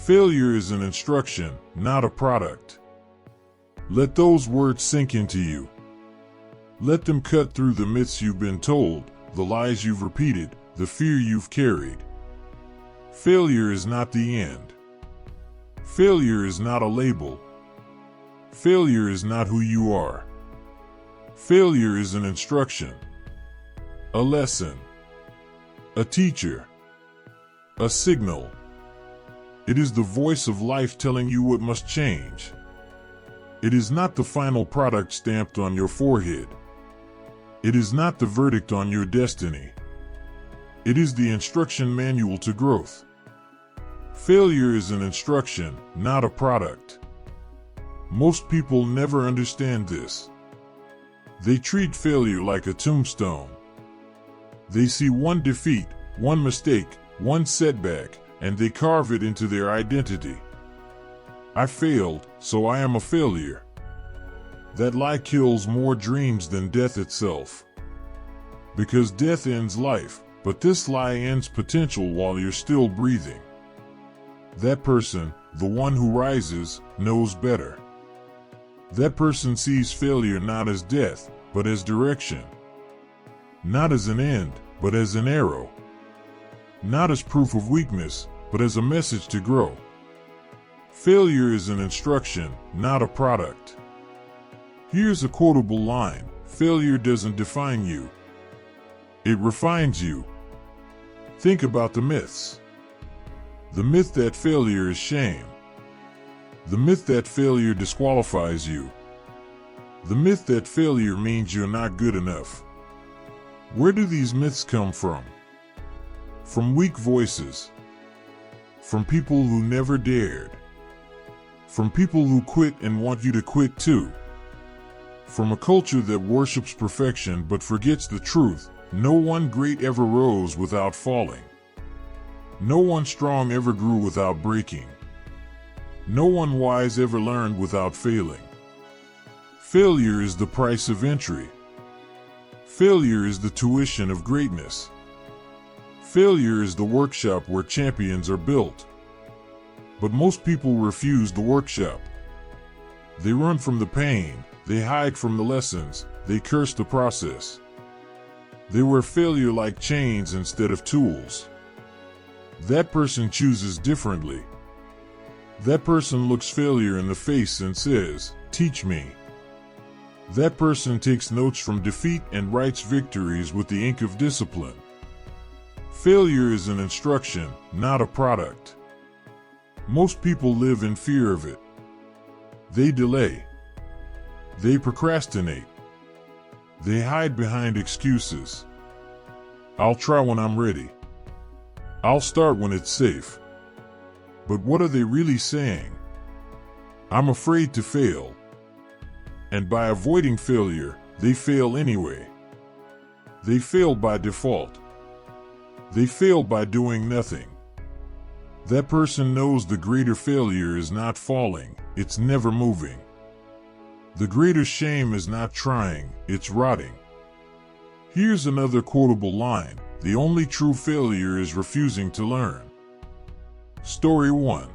Failure is an instruction, not a product. Let those words sink into you. Let them cut through the myths you've been told, the lies you've repeated, the fear you've carried. Failure is not the end. Failure is not a label. Failure is not who you are. Failure is an instruction, a lesson, a teacher, a signal. It is the voice of life telling you what must change. It is not the final product stamped on your forehead. It is not the verdict on your destiny. It is the instruction manual to growth. Failure is an instruction, not a product. Most people never understand this. They treat failure like a tombstone. They see one defeat, one mistake, one setback, and they carve it into their identity. I failed, so I am a failure. That lie kills more dreams than death itself. Because death ends life, but this lie ends potential while you're still breathing. That person, the one who rises, knows better. That person sees failure not as death, but as direction. Not as an end, but as an arrow. Not as proof of weakness, but as a message to grow. Failure is an instruction, not a product. Here's a quotable line: failure doesn't define you. It refines you. Think about the myths. The myth that failure is shame. The myth that failure disqualifies you. The myth that failure means you're not good enough. Where do these myths come from? From weak voices. From people who never dared. From people who quit and want you to quit too. From a culture that worships perfection but forgets the truth: no one great ever rose without falling. No one strong ever grew without breaking. No one wise ever learned without failing. Failure is the price of entry. Failure is the tuition of greatness. Failure is the workshop where champions are built. But most people refuse the workshop. They run from the pain, they hide from the lessons, they curse the process. They wear failure like chains instead of tools. That person chooses differently. That person looks failure in the face and says, "Teach me." That person takes notes from defeat and writes victories with the ink of discipline. Failure is an instruction, not a product. Most people live in fear of it. They delay. They procrastinate. They hide behind excuses. I'll try when I'm ready. I'll start when it's safe. But what are they really saying? I'm afraid to fail. And by avoiding failure, they fail anyway. They fail by default. They fail by doing nothing. That person knows the greater failure is not falling, it's never moving. The greater shame is not trying, it's rotting. Here's another quotable line: the only true failure is refusing to learn. Story 1.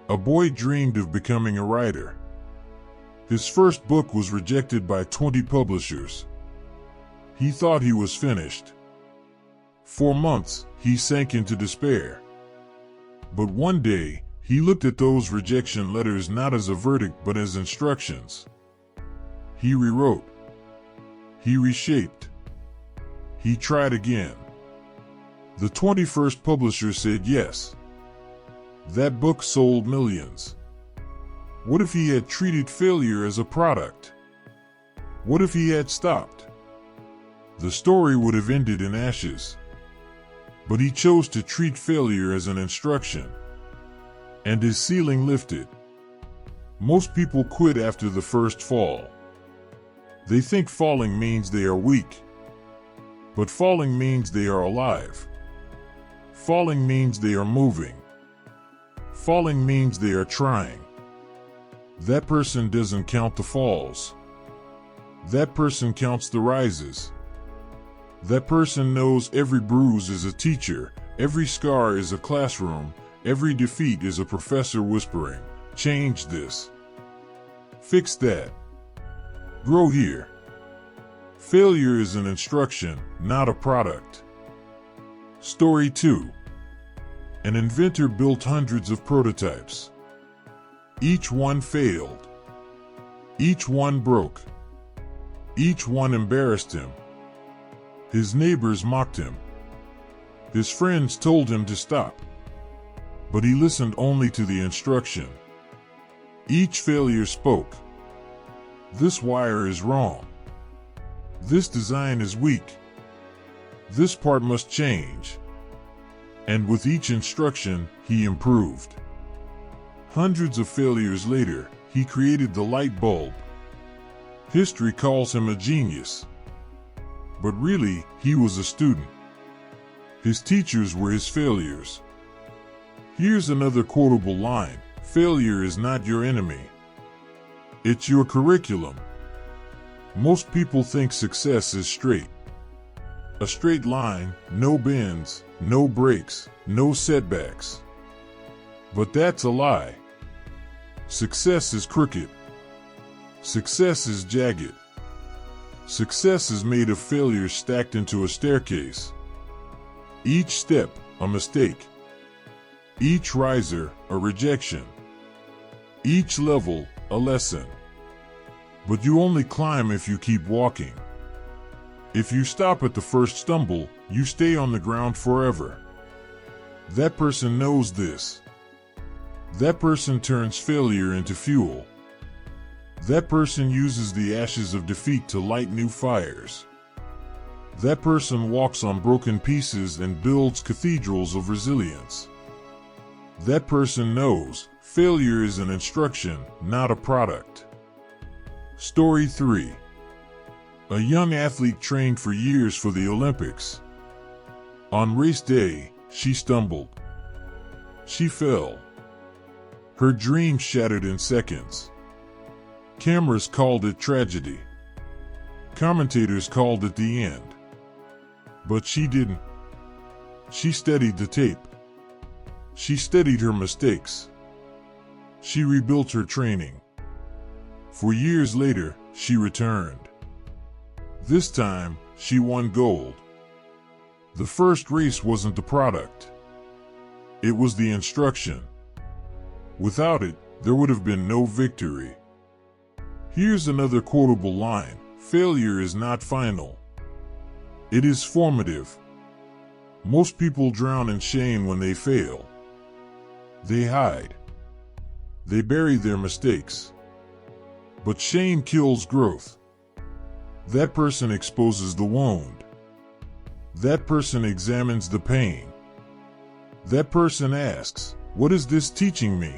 A boy dreamed of becoming a writer. His first book was rejected by 20 publishers. He thought he was finished. For months, he sank into despair. But one day, he looked at those rejection letters not as a verdict but as instructions. He rewrote. He reshaped. He tried again. The 21st publisher said yes. That book sold millions. What if he had treated failure as a product? What if he had stopped? The story would have ended in ashes. But he chose to treat failure as an instruction. And his ceiling lifted. Most people quit after the first fall. They think falling means they are weak. But falling means they are alive. Falling means they are moving. Falling means they are trying. That person doesn't count the falls. That person counts the rises. That person knows every bruise is a teacher, every scar is a classroom, Every defeat is a professor whispering, change this. Fix that. Grow here. Failure is an instruction, not a product. Story 2. An inventor built hundreds of prototypes. Each one failed. Each one broke. Each one embarrassed him. His neighbors mocked him. His friends told him to stop. But he listened only to the instruction. Each failure spoke. This wire is wrong. This design is weak. This part must change. And with each instruction, he improved. Hundreds of failures later, he created the light bulb. History calls him a genius. But really, he was a student. His teachers were his failures. Here's another quotable line: failure is not your enemy. It's your curriculum. Most people think success is straight. A straight line, no bends, no breaks, no setbacks. But that's a lie. Success is crooked. Success is jagged. Success is made of failures stacked into a staircase. Each step, a mistake. Each riser, a rejection. Each level, a lesson. But you only climb if you keep walking. If you stop at the first stumble, you stay on the ground forever. That person knows this. That person turns failure into fuel. That person uses the ashes of defeat to light new fires. That person walks on broken pieces and builds cathedrals of resilience. That person knows failure is an instruction, not a product. Story 3. A young athlete trained for years for the Olympics. On race day, she stumbled. She fell. Her dream shattered in seconds. Cameras called it tragedy. Commentators called it the end. But she didn't. She studied the tape. She studied her mistakes. She rebuilt her training. For years later, she returned. This time, she won gold. The first race wasn't the product. It was the instruction. Without it, there would have been no victory. Here's another quotable line: failure is not final. It is formative. Most people drown in shame when they fail. They hide. They bury their mistakes. But shame kills growth. That person exposes the wound. That person examines the pain. That person asks, "What is this teaching me?"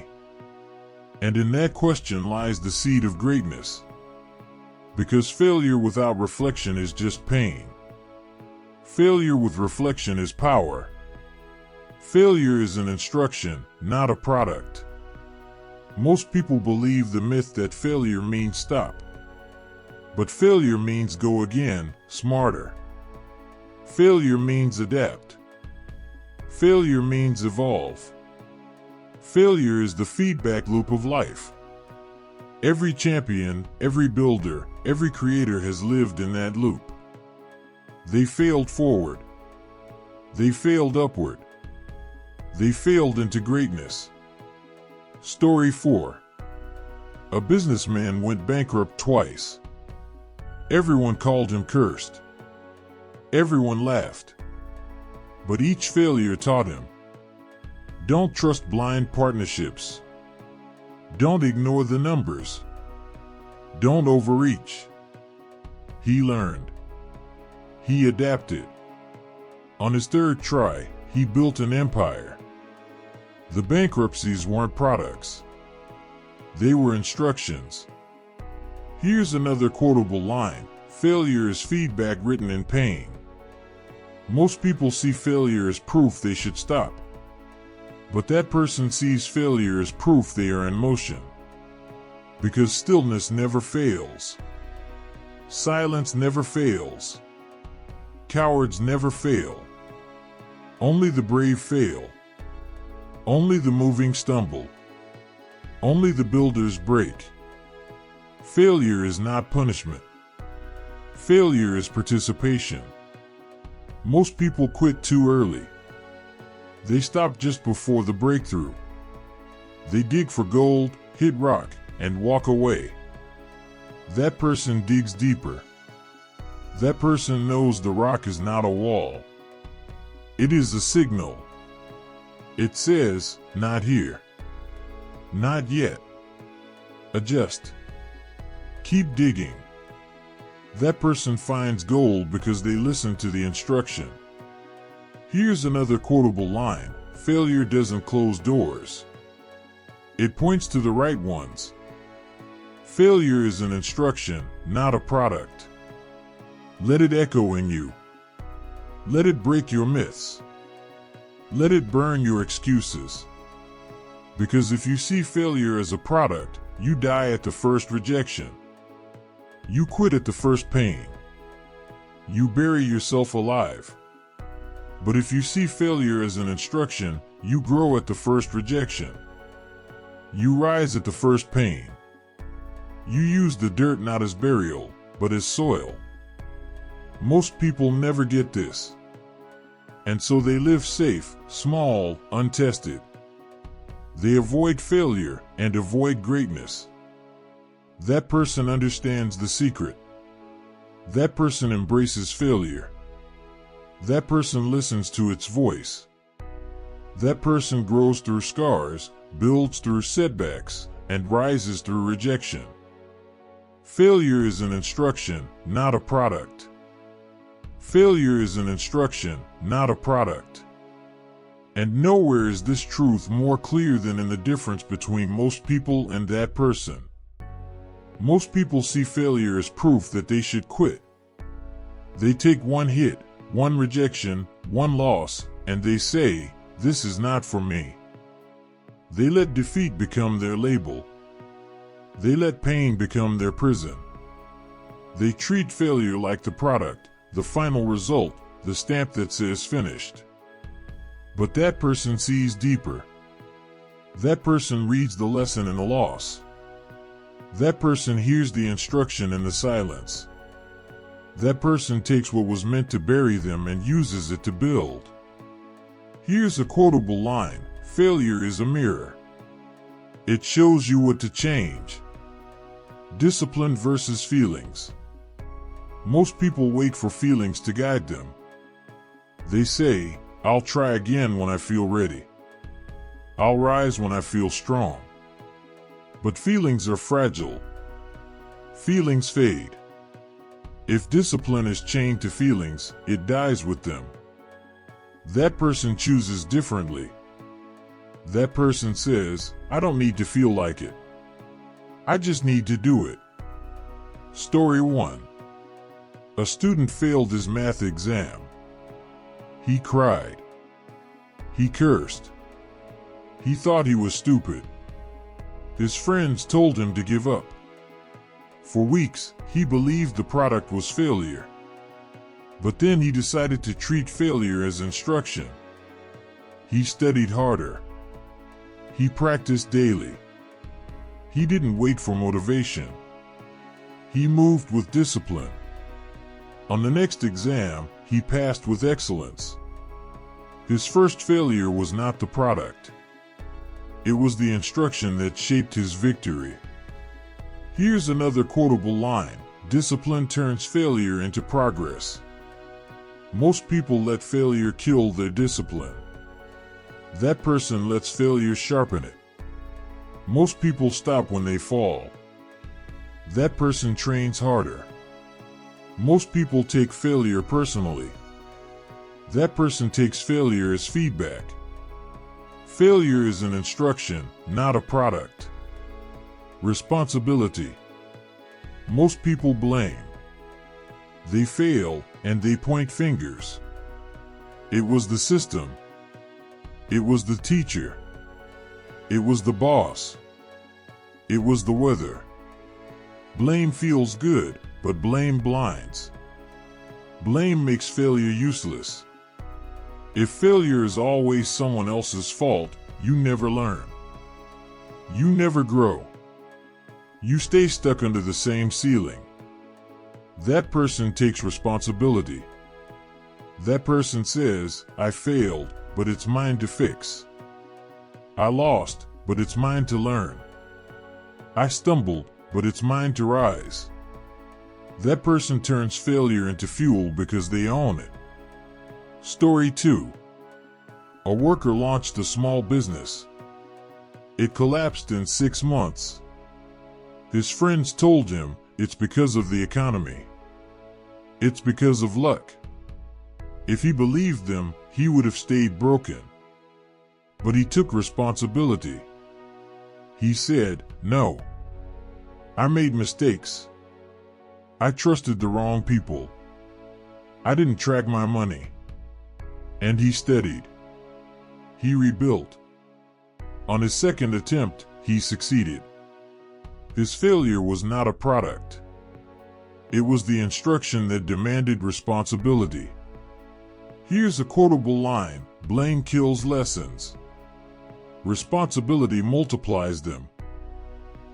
And in that question lies the seed of greatness. Because failure without reflection is just pain. Failure with reflection is power. Failure is an instruction, not a product. Most people believe the myth that failure means stop. But failure means go again, smarter. Failure means adapt. Failure means evolve. Failure is the feedback loop of life. Every champion, every builder, every creator has lived in that loop. They failed forward. They failed upward. They failed into greatness. Story 4. A businessman went bankrupt twice. Everyone called him cursed. Everyone laughed. But each failure taught him: don't trust blind partnerships. Don't ignore the numbers. Don't overreach. He learned. He adapted. On his third try, he built an empire. The bankruptcies weren't products. They were instructions. Here's another quotable line: failure is feedback written in pain. Most people see failure as proof they should stop. But that person sees failure as proof they are in motion. Because stillness never fails. Silence never fails. Cowards never fail. Only the brave fail. Only the moving stumble. Only the builders break. Failure is not punishment. Failure is participation. Most people quit too early. They stop just before the breakthrough. They dig for gold, hit rock, and walk away. That person digs deeper. That person knows the rock is not a wall. It is a signal. It says, not here. Not yet. Adjust. Keep digging. That person finds gold because they listen to the instruction. Here's another quotable line: failure doesn't close doors. It points to the right ones. Failure is an instruction, not a product. Let it echo in you. Let it break your myths. Let it burn your excuses. Because if you see failure as a product, you die at the first rejection. You quit at the first pain. You bury yourself alive. But if you see failure as an instruction, you grow at the first rejection. You rise at the first pain. You use the dirt not as burial, but as soil. Most people never get this. And so they live safe, small, untested. They avoid failure and avoid greatness. That person understands the secret. That person embraces failure. That person listens to its voice. That person grows through scars, builds through setbacks, and rises through rejection. Failure is an instruction, not a product. Failure is an instruction, not a product. And nowhere is this truth more clear than in the difference between most people and that person. Most people see failure as proof that they should quit. They take one hit, one rejection, one loss, and they say, "This is not for me." They let defeat become their label. They let pain become their prison. They treat failure like the product, the final result, the stamp that says finished. But that person sees deeper. That person reads the lesson in the loss. That person hears the instruction in the silence. That person takes what was meant to bury them and uses it to build. Here's a quotable line: failure is a mirror. It shows you what to change. Discipline versus feelings. Most people wait for feelings to guide them. They say, "I'll try again when I feel ready. I'll rise when I feel strong." But feelings are fragile. Feelings fade. If discipline is chained to feelings, it dies with them. That person chooses differently. That person says, "I don't need to feel like it. I just need to do it." Story 1. A student failed his math exam. He cried. He cursed. He thought he was stupid. His friends told him to give up. For weeks, he believed the product was failure. But then he decided to treat failure as instruction. He studied harder. He practiced daily. He didn't wait for motivation. He moved with discipline. On the next exam, he passed with excellence. His first failure was not the product. It was the instruction that shaped his victory. Here's another quotable line: discipline turns failure into progress. Most people let failure kill their discipline. That person lets failure sharpen it. Most people stop when they fall. That person trains harder. Most people take failure personally. That person takes failure as feedback. Failure is an instruction, not a product. Responsibility. Most people blame. They fail, and they point fingers. It was the system. It was the teacher. It was the boss. It was the weather. Blame feels good, but blame blinds. Blame makes failure useless. If failure is always someone else's fault, you never learn. You never grow. You stay stuck under the same ceiling. That person takes responsibility. That person says, I failed, but it's mine to fix. I lost, but it's mine to learn. I stumbled, but it's mine to rise. That person turns failure into fuel because they own it. Story 2. A worker launched a small business. It collapsed in 6 months. His friends told him, it's because of the economy. It's because of luck. If he believed them, he would have stayed broken. But he took responsibility. He said, no. I made mistakes. I trusted the wrong people. I didn't track my money. And he studied. He rebuilt. On his second attempt, he succeeded. His failure was not a product. It was the instruction that demanded responsibility. Here's a quotable line: blame kills lessons. Responsibility multiplies them.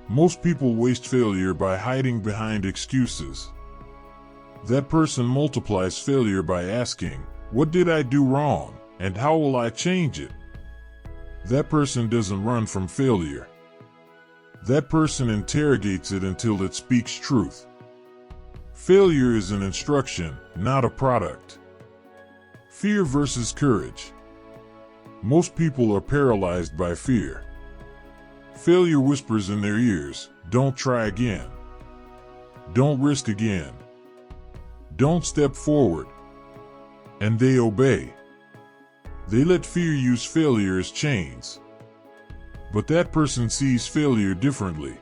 Most people waste failure by hiding behind excuses. That person multiplies failure by asking, what did I do wrong, and how will I change it? That person doesn't run from failure. That person interrogates it until it speaks truth. Failure is an instruction, not a product. Fear versus courage. Most people are paralyzed by fear. Failure whispers in their ears, don't try again. Don't risk again. Don't step forward. And they obey. They let fear use failure as chains. But that person sees failure differently.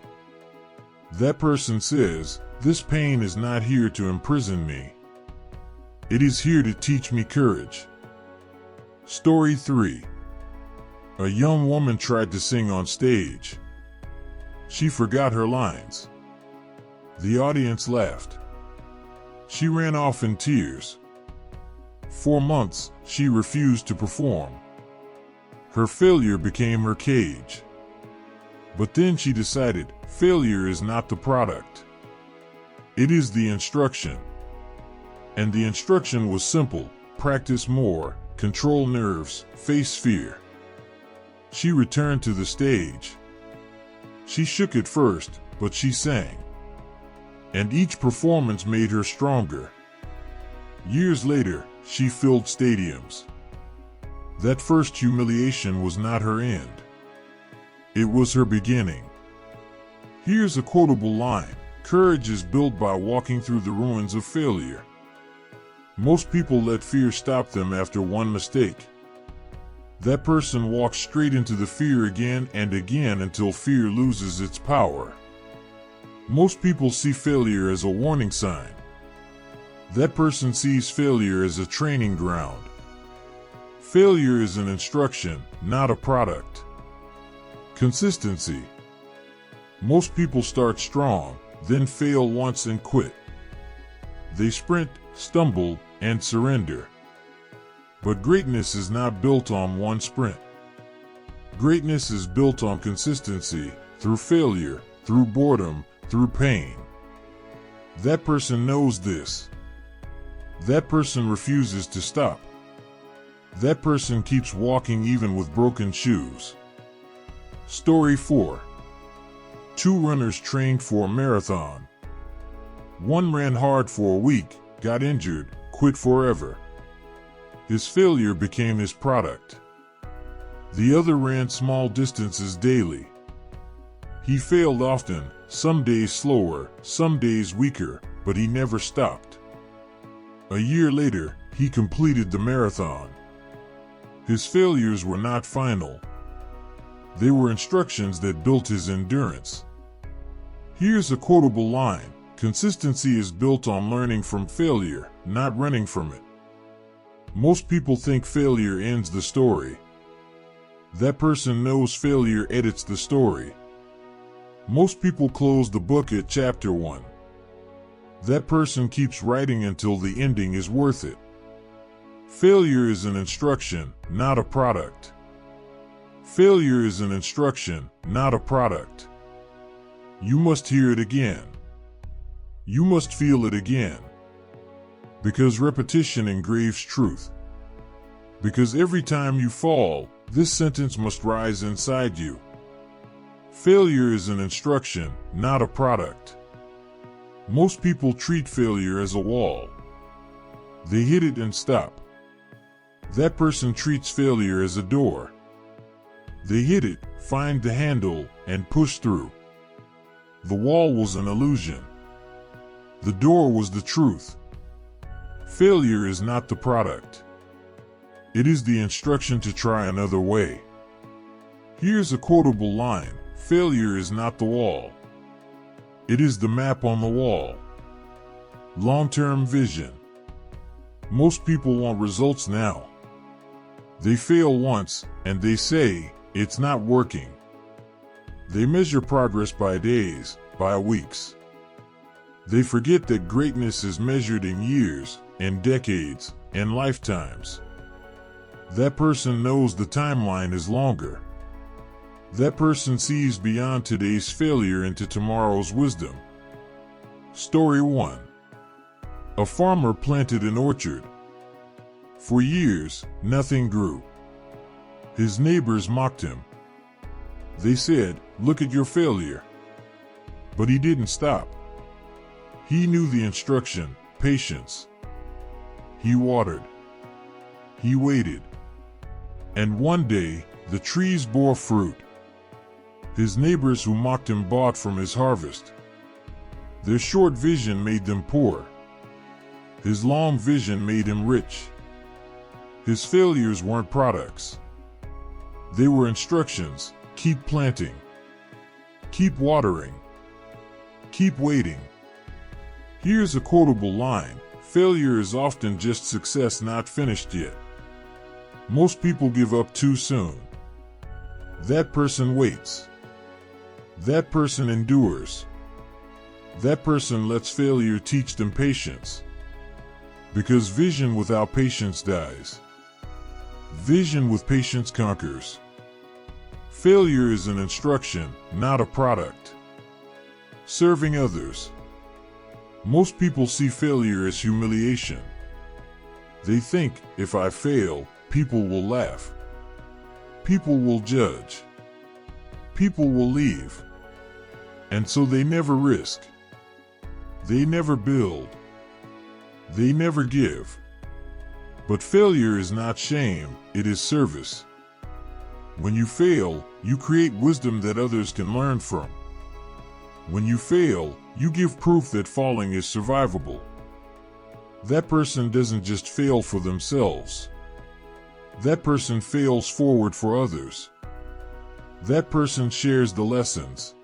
That person says, this pain is not here to imprison me. It is here to teach me courage. Story 3. A young woman tried to sing on stage. She forgot her lines. The audience laughed. She ran off in tears. For months, she refused to perform. Her failure became her cage. But then she decided, failure is not the product. It is the instruction. And the instruction was simple: practice more, control nerves, face fear. She returned to the stage. She shook at first, but she sang. And each performance made her stronger. Years later, she filled stadiums. That first humiliation was not her end. It was her beginning. Here's a quotable line: courage is built by walking through the ruins of failure. Most people let fear stop them after one mistake. That person walks straight into the fear again and again until fear loses its power. Most people see failure as a warning sign. That person sees failure as a training ground. Failure is an instruction, not a product. Consistency. Most people start strong, then fail once and quit. They sprint, stumble, and surrender. But greatness is not built on one sprint. Greatness is built on consistency, through failure, through boredom, through pain. That person knows this. That person refuses to stop. That person keeps walking even with broken shoes. Story 4. 2 runners trained for a marathon. One ran hard for a week, got injured, quit forever. His failure became his product. The other ran small distances daily. He failed often, some days slower, some days weaker, but he never stopped. A year later, he completed the marathon. His failures were not final. They were instructions that built his endurance. Here's a quotable line: consistency is built on learning from failure, not running from it. Most people think failure ends the story. That person knows failure edits the story. Most people close the book at chapter 1. That person keeps writing until the ending is worth it. Failure is an instruction, not a product. Failure is an instruction, not a product. You must hear it again. You must feel it again. Because repetition engraves truth. Because every time you fall, this sentence must rise inside you. Failure is an instruction, not a product. Most people treat failure as a wall. They hit it and stop. That person treats failure as a door. They hit it, find the handle, and push through. The wall was an illusion. The door was the truth. Failure is not the product. It is the instruction to try another way. Here's a quotable line: failure is not the wall. It is the map on the wall. Long-term vision. Most people want results now. They fail once, and they say, "It's not working." They measure progress by days, by weeks. They forget that greatness is measured in years, and decades, and lifetimes. That person knows the timeline is longer. That person sees beyond today's failure into tomorrow's wisdom. Story 1. A farmer planted an orchard. For years, nothing grew. His neighbors mocked him. They said, "Look at your failure." But he didn't stop. He knew the instruction: patience. He watered. He waited. And one day, the trees bore fruit. His neighbors who mocked him bought from his harvest. Their short vision made them poor. His long vision made him rich. His failures weren't products. They were instructions: keep planting, keep watering, keep waiting. Here's a quotable line: failure is often just success not finished yet. Most people give up too soon. That person waits. That person endures. That person lets failure teach them patience. Because vision without patience dies. Vision with patience conquers. Failure is an instruction, not a product. Serving others. Most people see failure as humiliation. They think, if I fail, people will laugh. People will judge. People will leave. And so they never risk. They never build. They never give. But failure is not shame, it is service. When you fail, you create wisdom that others can learn from. When you fail, you give proof that falling is survivable. That person doesn't just fail for themselves. That person fails forward for others. That person shares the lessons.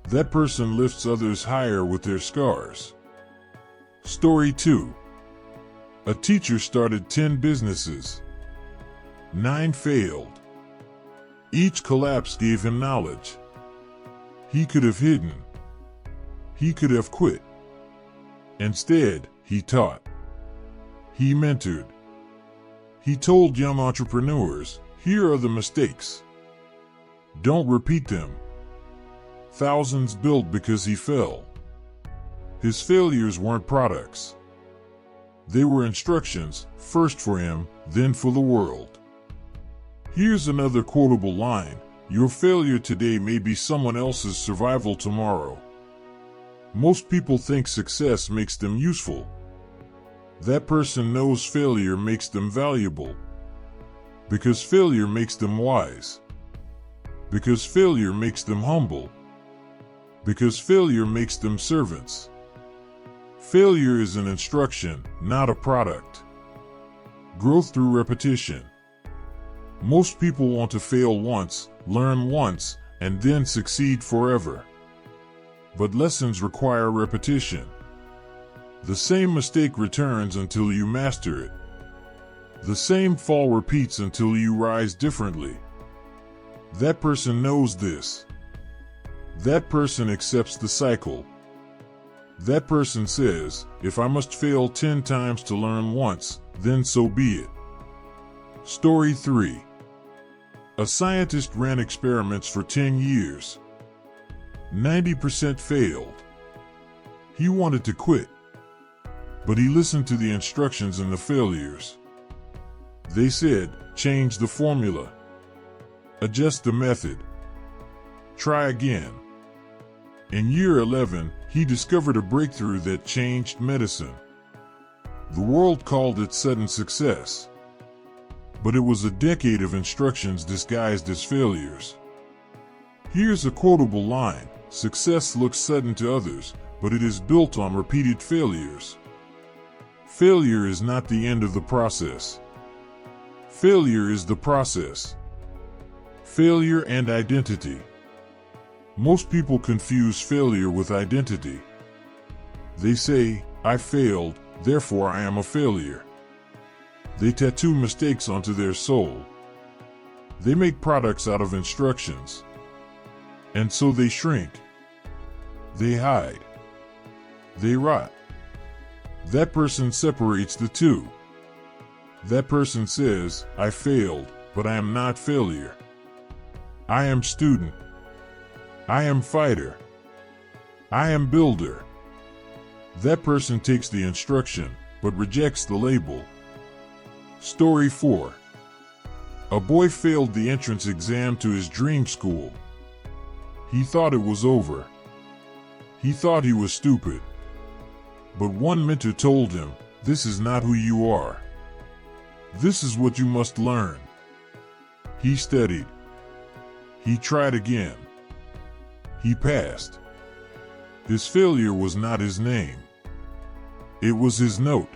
That person lifts others higher with their scars. Story 2. A teacher started 10 businesses. 9 failed. Each collapse gave him knowledge. He could have hidden. He could have quit. Instead, he taught. He mentored. He told young entrepreneurs, here are the mistakes. Don't repeat them. Thousands built because he fell. His failures weren't products. They were instructions, first for him, then for the world. Here's another quotable line: your failure today may be someone else's survival tomorrow. Most people think success makes them useful. That person knows failure makes them valuable. Because failure makes them wise. Because failure makes them humble. Because failure makes them servants. Failure is an instruction, not a product. Growth through repetition. Most people want to fail once, learn once, and then succeed forever. But lessons require repetition. The same mistake returns until you master it. The same fall repeats until you rise differently. That person knows this. That person accepts the cycle. That person says, if I must fail 10 times to learn once, then so be it. Story 3. A scientist ran experiments for 10 years. 90% failed. He wanted to quit, but he listened to the instructions and the failures. They said, change the formula, adjust the method, try again. In year 11, he discovered a breakthrough that changed medicine. The world called it sudden success, but it was a decade of instructions disguised as failures. Here's a quotable line: success looks sudden to others, but it is built on repeated failures. Failure is not the end of the process. Failure is the process. Failure and identity. Most people confuse failure with identity. They say, I failed, therefore I am a failure. They tattoo mistakes onto their soul. They make products out of instructions. And so they shrink. They hide. They rot. That person separates the two. That person says, I failed, but I am not failure. I am student. I am fighter. I am builder. That person takes the instruction, but rejects the label. Story 4. A boy failed the entrance exam to his dream school. He thought it was over. He thought he was stupid. But one mentor told him, this is not who you are. This is what you must learn. He studied. He tried again. He passed. His failure was not his name. It was his note.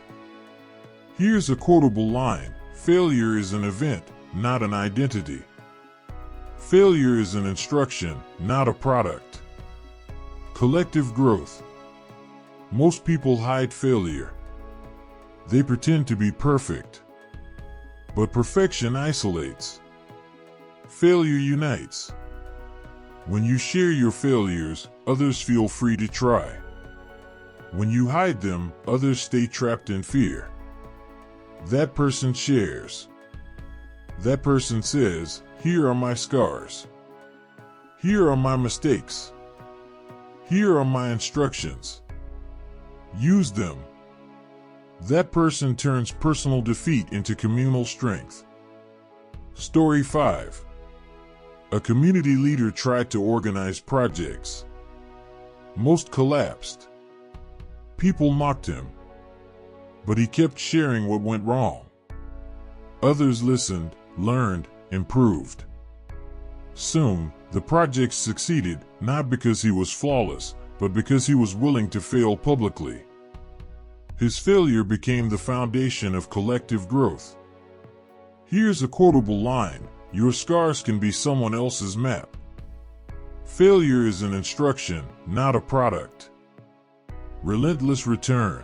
Here's a quotable line: failure is an event, not an identity. Failure is an instruction, not a product. Collective growth. Most people hide failure. They pretend to be perfect. But perfection isolates. Failure unites. When you share your failures, others feel free to try. When you hide them, others stay trapped in fear. That person shares. That person says, here are my scars. Here are my mistakes. Here are my instructions. Use them. That person turns personal defeat into communal strength. Story 5. A community leader tried to organize projects. Most collapsed. People mocked him. But he kept sharing what went wrong. Others listened, learned, improved. Soon, the project succeeded, not because he was flawless, but because he was willing to fail publicly. His failure became the foundation of collective growth. Here's a quotable line: your scars can be someone else's map. Failure is an instruction, not a product. Relentless return.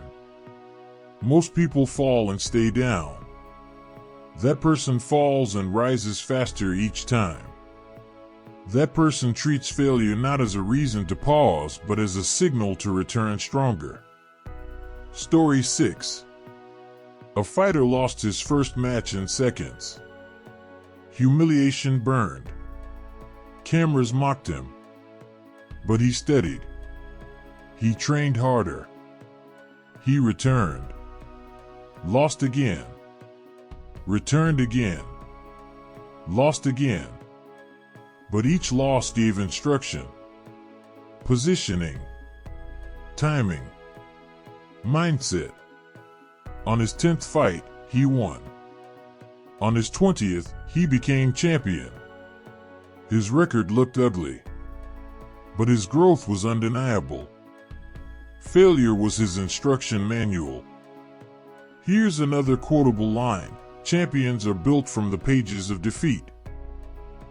Most people fall and stay down. That person falls and rises faster each time. That person treats failure not as a reason to pause, but as a signal to return stronger. Story 6. A fighter lost his first match in seconds. Humiliation burned. Cameras mocked him. But he studied. He trained harder. He returned. Lost again. Returned again. Lost again. But each loss gave instruction. Positioning. Timing. Mindset. On his 10th fight, he won. On his 20th, he became champion. His record looked ugly, but his growth was undeniable. Failure was his instruction manual. Here's another quotable line: champions are built from the pages of defeat.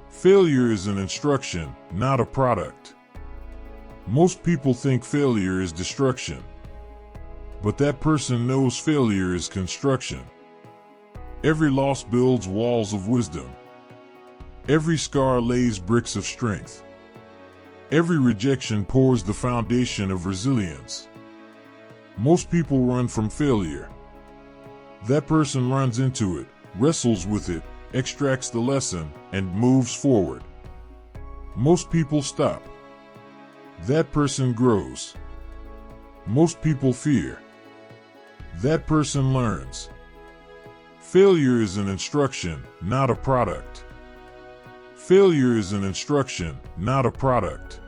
Failure is an instruction, not a product. Most people think failure is destruction. But that person knows failure is construction. Every loss builds walls of wisdom. Every scar lays bricks of strength. Every rejection pours the foundation of resilience. Most people run from failure. That person runs into it, wrestles with it, extracts the lesson, and moves forward. Most people stop. That person grows. Most people fear. That person learns. Failure is an instruction, not a product. Failure is an instruction, not a product.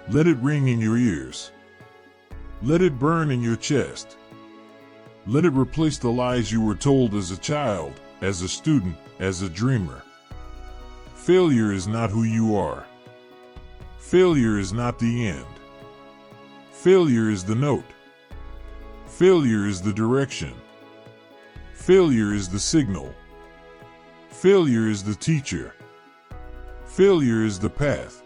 Let it ring in your ears. Let it burn in your chest. Let it replace the lies you were told as a child, as a student, as a dreamer. Failure is not who you are. Failure is not the end. Failure is the note. Failure is the direction. Failure is the signal. Failure is the teacher. Failure is the path.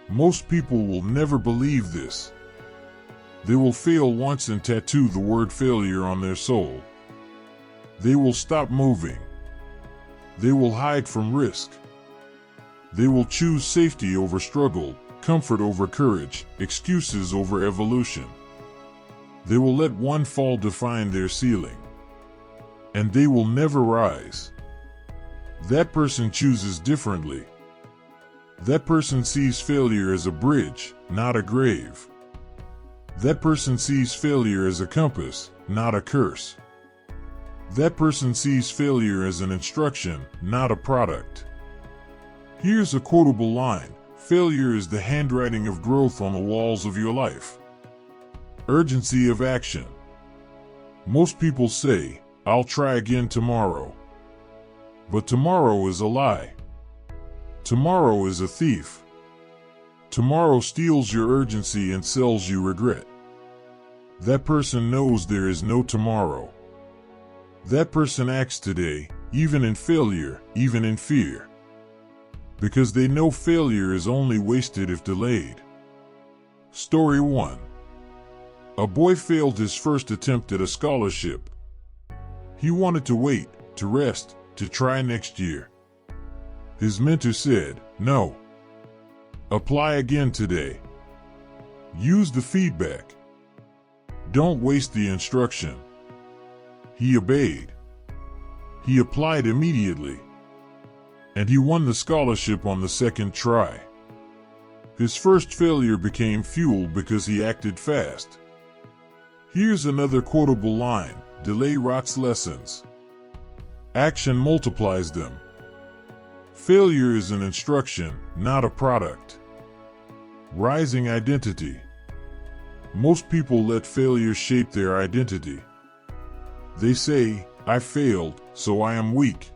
Most people will never believe this. They will fail once and tattoo the word failure on their soul. They will stop moving. They will hide from risk. They will choose safety over struggle, comfort over courage, excuses over evolution. They will let one fall define their ceiling. And they will never rise. That person chooses differently. That person sees failure as a bridge, not a grave. That person sees failure as a compass, not a curse. That person sees failure as an instruction, not a product. Here's a quotable line: failure is the handwriting of growth on the walls of your life. Urgency of action. Most people say, "I'll try again tomorrow." But tomorrow is a lie. Tomorrow is a thief. Tomorrow steals your urgency and sells you regret. That person knows there is no tomorrow. That person acts today, even in failure, even in fear. Because they know failure is only wasted if delayed. Story 1. A boy failed his first attempt at a scholarship. He wanted to wait, to rest, to try next year. His mentor said, "No. Apply again today. Use the feedback. Don't waste the instruction." He obeyed. He applied immediately. And he won the scholarship on the second try. His first failure became fuel because he acted fast. Here's another quotable line: delay rots lessons. Action multiplies them. Failure is an instruction, not a product. Rising identity. Most people let failure shape their identity. They say, "I failed, so I am weak.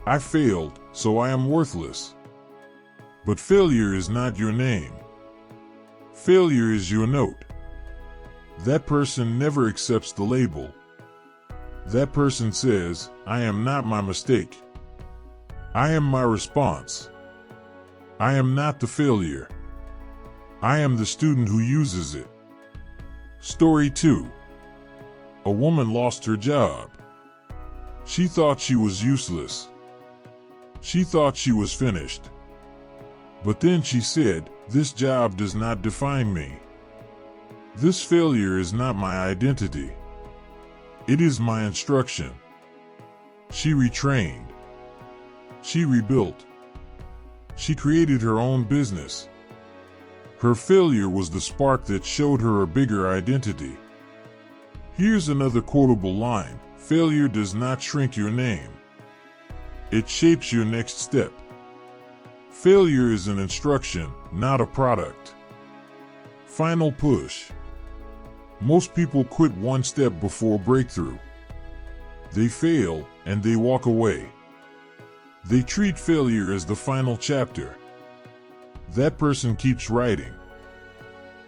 I failed, so I am worthless." But failure is not your name. Failure is your note. That person never accepts the label. That person says, "I am not my mistake. I am my response. I am not the failure. I am the student who uses it." Story 2. A woman lost her job. She thought she was useless. She thought she was finished. But then she said, "This job does not define me. This failure is not my identity. It is my instruction." She retrained. She rebuilt. She created her own business. Her failure was the spark that showed her a bigger identity. Here's another quotable line: failure does not shrink your name. It shapes your next step. Failure is an instruction, not a product. Final push. Most people quit one step before breakthrough. They fail, and they walk away. They treat failure as the final chapter. That person keeps writing.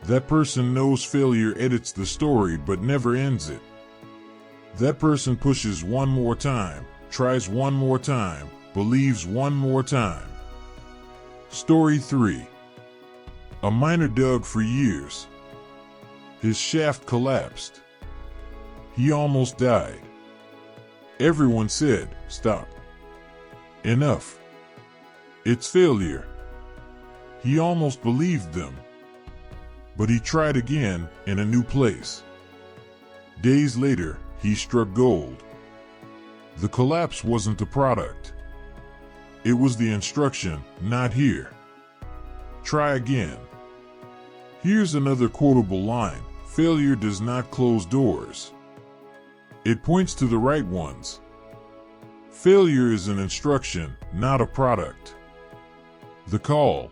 That person knows failure edits the story but never ends it. That person pushes one more time, tries one more time, believes one more time. Story 3. A miner dug for years. His shaft collapsed. He almost died. Everyone said, "Stop. Enough. It's failure." He almost believed them. But he tried again, in a new place. Days later, he struck gold. The collapse wasn't the product. It was the instruction, not here. Try again. Here's another quotable line: failure does not close doors. It points to the right ones. Failure is an instruction, not a product. The call.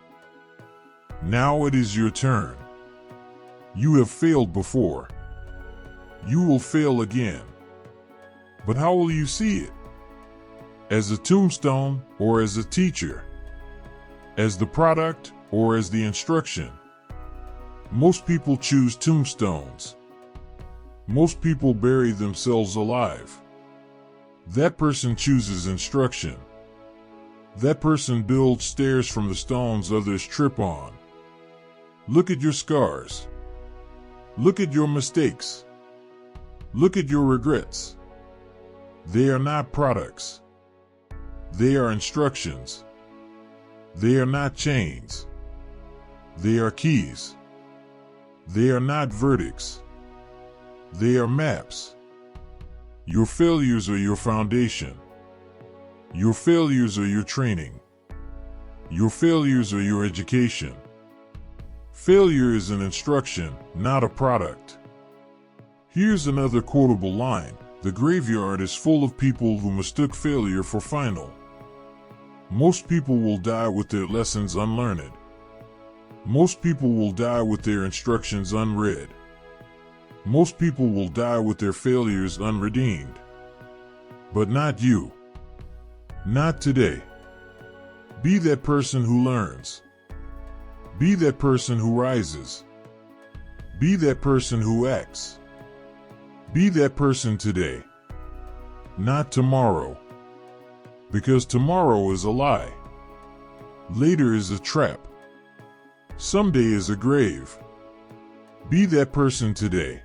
Now it is your turn. You have failed before. You will fail again. But how will you see it? As a tombstone or as a teacher? As the product or as the instruction? Most people choose tombstones. Most people bury themselves alive. That person chooses instruction. That person builds stairs from the stones others trip on. Look at your scars. Look at your mistakes. Look at your regrets. They are not products. They are instructions. They are not chains. They are keys. They are not verdicts. They are maps. Your failures are your foundation. Your failures are your training. Your failures are your education. Failure is an instruction, not a product. Here's another quotable line: the graveyard is full of people who mistook failure for final. Most people will die with their lessons unlearned. Most people will die with their instructions unread. Most people will die with their failures unredeemed. But not you. Not today. Be that person who learns. Be that person who rises. Be that person who acts. Be that person today. Not tomorrow. Because tomorrow is a lie. Later is a trap. Someday is a grave. Be that person today.